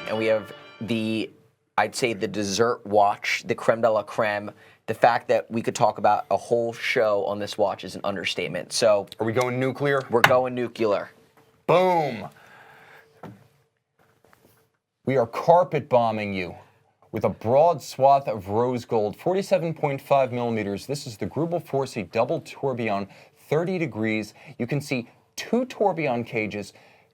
and we have the, I'd say, the dessert watch, the creme de la creme. The fact that we could talk about a whole show on this watch is an understatement. So, are we going nuclear? We're going nuclear. Boom. We are carpet bombing you with a broad swath of rose gold, 47.5 millimeters. This is the Greubel Forsey Double Tourbillon, 30 degrees. You can see two tourbillon cages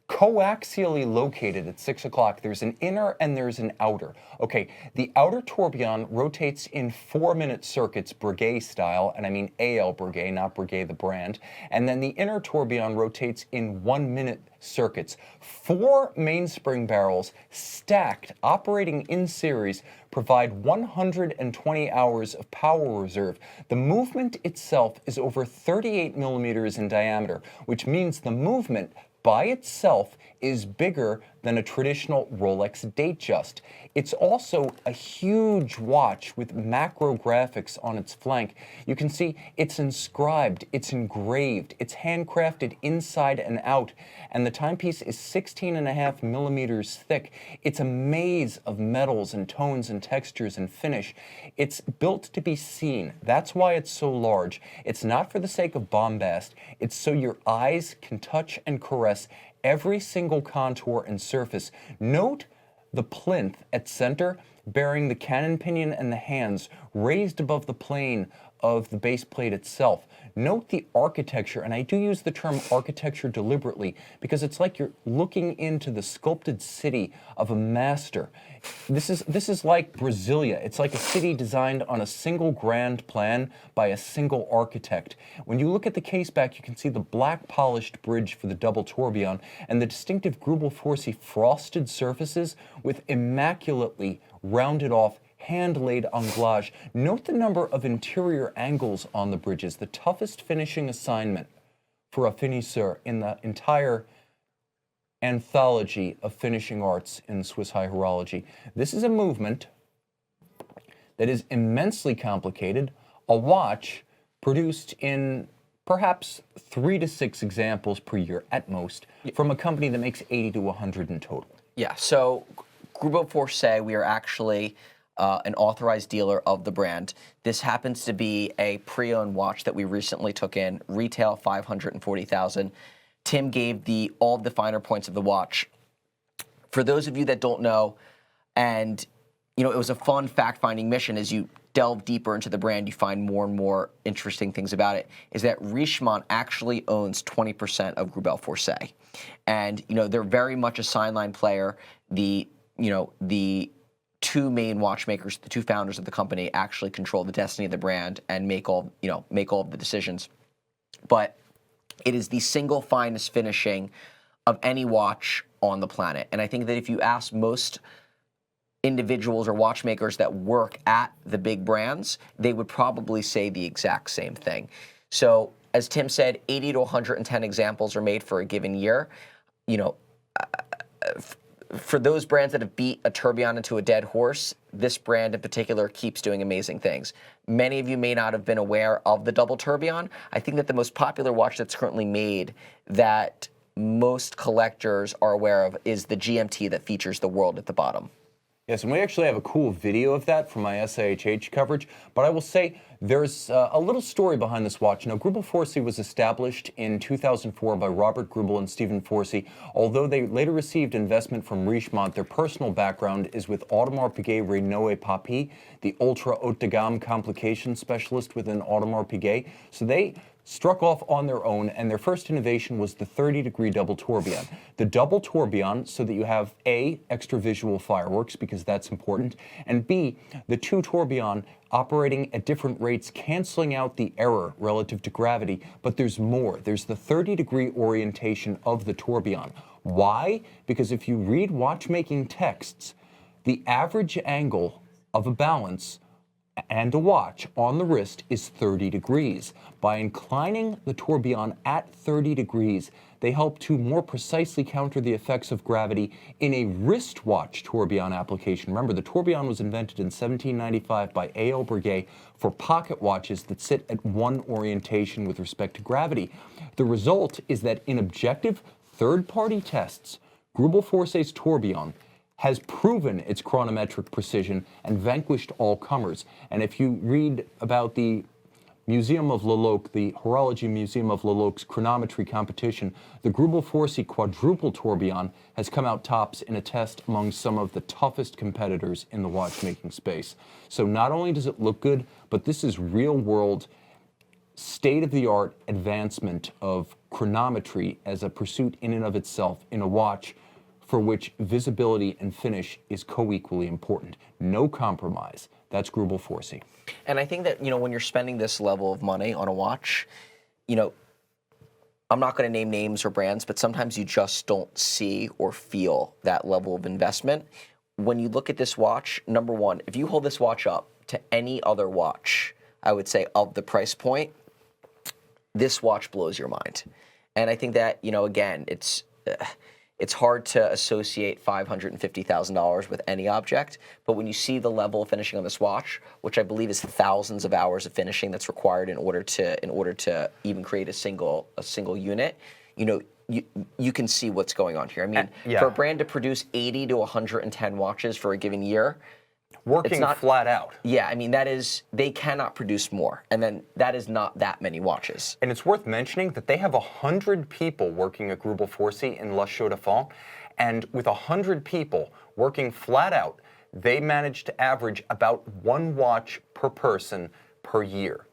coaxially located at 6 o'clock. There's an inner and there's an outer. Okay, the outer tourbillon rotates in 4-minute circuits, Breguet style, and I mean A.L. Breguet, not Breguet the brand. And then the inner tourbillon rotates in 1-minute circuits. 4 mainspring barrels stacked, operating in series, provide 120 hours of power reserve. The movement itself is over 38 millimeters in diameter, which means the movement by itself is bigger than a traditional Rolex Datejust. It's also a huge watch with macro graphics on its flank. You can see it's inscribed, it's engraved, it's handcrafted inside and out, and the timepiece is 16.5 millimeters thick. It's a maze of metals and tones and textures and finish. It's built to be seen. That's why it's so large. It's not for the sake of bombast. It's so your eyes can touch and caress every single contour and surface. Note the plinth at center bearing the cannon pinion and the hands raised above the plane of the base plate itself. Note the architecture, and I do use the term architecture deliberately because it's like you're looking into the sculpted city of a master. This is like Brasilia. It's like a city designed on a single grand plan by a single architect. When you look at the case back, you can see the black polished bridge for the double tourbillon and the distinctive Greubel Forsey frosted surfaces with immaculately rounded off hand-laid anglage. Note the number of interior angles on the bridges, the toughest finishing assignment for a finisseur in the entire anthology of finishing arts in Swiss high horology. This is a movement that is immensely complicated, a watch produced in perhaps 3 to 6 examples per year at most from a company that makes 80 to 100 in total. Yeah, so Greubel Forsey, we are actually an authorized dealer of the brand. This happens to be a pre-owned watch that we recently took in, retail $540,000. Tim gave all of the finer points of the watch. For those of you that don't know, and it was a fun fact-finding mission as you delve deeper into the brand, you find more and more interesting things about it, is that Richemont actually owns 20% of Greubel Forsey. And, they're very much a sideline player. The two main watchmakers, the two founders of the company, actually control the destiny of the brand and make all of the decisions. But it is the single finest finishing of any watch on the planet. And I think that if you ask most individuals or watchmakers that work at the big brands, they would probably say the exact same thing. So, as Tim said, 80 to 110 examples are made for a given year. For those brands that have beat a tourbillon into a dead horse, this brand in particular keeps doing amazing things. Many of you may not have been aware of the double tourbillon. I think that the most popular watch that's currently made that most collectors are aware of is the GMT that features the world at the bottom. Yes, and we actually have a cool video of that from my SIHH coverage, but I will say there's a little story behind this watch. Now, Greubel Forsey was established in 2004 by Robert Greubel and Stephen Forsey. Although they later received investment from Richemont, their personal background is with Audemars Piguet Renoir Papy, the ultra haute de gamme complication specialist within Audemars Piguet. So they struck off on their own, and their first innovation was the 30-degree double tourbillon. The double tourbillon, so that you have A, extra visual fireworks, because that's important, and B, the two tourbillon operating at different rates, canceling out the error relative to gravity. But there's more. There's the 30-degree orientation of the tourbillon. Why? Because if you read watchmaking texts, the average angle of a balance and a watch on the wrist is 30 degrees. By inclining the tourbillon at 30 degrees, they help to more precisely counter the effects of gravity in a wristwatch tourbillon application. Remember, the tourbillon was invented in 1795 by A.L. Breguet for pocket watches that sit at one orientation with respect to gravity. The result is that in objective third-party tests, Greubel Forsey's tourbillon has proven its chronometric precision and vanquished all comers. And if you read about the Museum of LeCoultre, the Horology Museum of LeCoultre's chronometry competition, the Gruebel Forsey Quadruple Tourbillon has come out tops in a test among some of the toughest competitors in the watchmaking space. So not only does it look good, but this is real-world, state-of-the-art advancement of chronometry as a pursuit in and of itself in a watch for which visibility and finish is co-equally important. No compromise. That's Gruebel Forsey. And I think that, when you're spending this level of money on a watch, I'm not going to name names or brands, but sometimes you just don't see or feel that level of investment. When you look at this watch, number one, if you hold this watch up to any other watch, I would say of the price point, this watch blows your mind. And I think that, again, it's hard to associate $550,000 with any object, but when you see the level of finishing on this watch, which I believe is thousands of hours of finishing that's required in order to even create a single unit, you can see what's going on here. I mean, for a brand to produce 80 to 110 watches for a given year, working flat out. Yeah, I mean, they cannot produce more. And then that is not that many watches. And it's worth mentioning that they have 100 people working at Gruebel Forsey in La Chaux-de-Fonds. And with 100 people working flat out, they managed to average about 1 watch per person per year.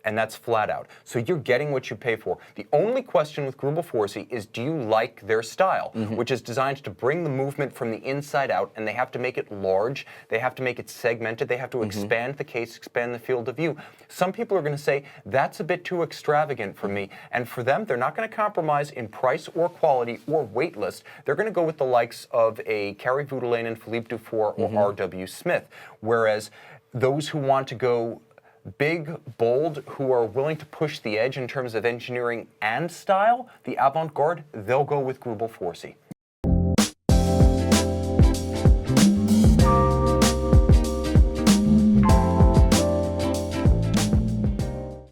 And that's flat out. So you're getting what you pay for. The only question with Gruebel Forsey is, do you like their style, which is designed to bring the movement from the inside out, and they have to make it large, they have to make it segmented, they have to expand the case, expand the field of view. Some people are going to say, that's a bit too extravagant for me. And for them, they're not going to compromise in price or quality or weight list. They're going to go with the likes of a Carré Vaudeline and Philippe Dufour or R.W. Smith. Whereas those who want to go big, bold, who are willing to push the edge in terms of engineering and style, the avant-garde, they'll go with Gruebel Forsey.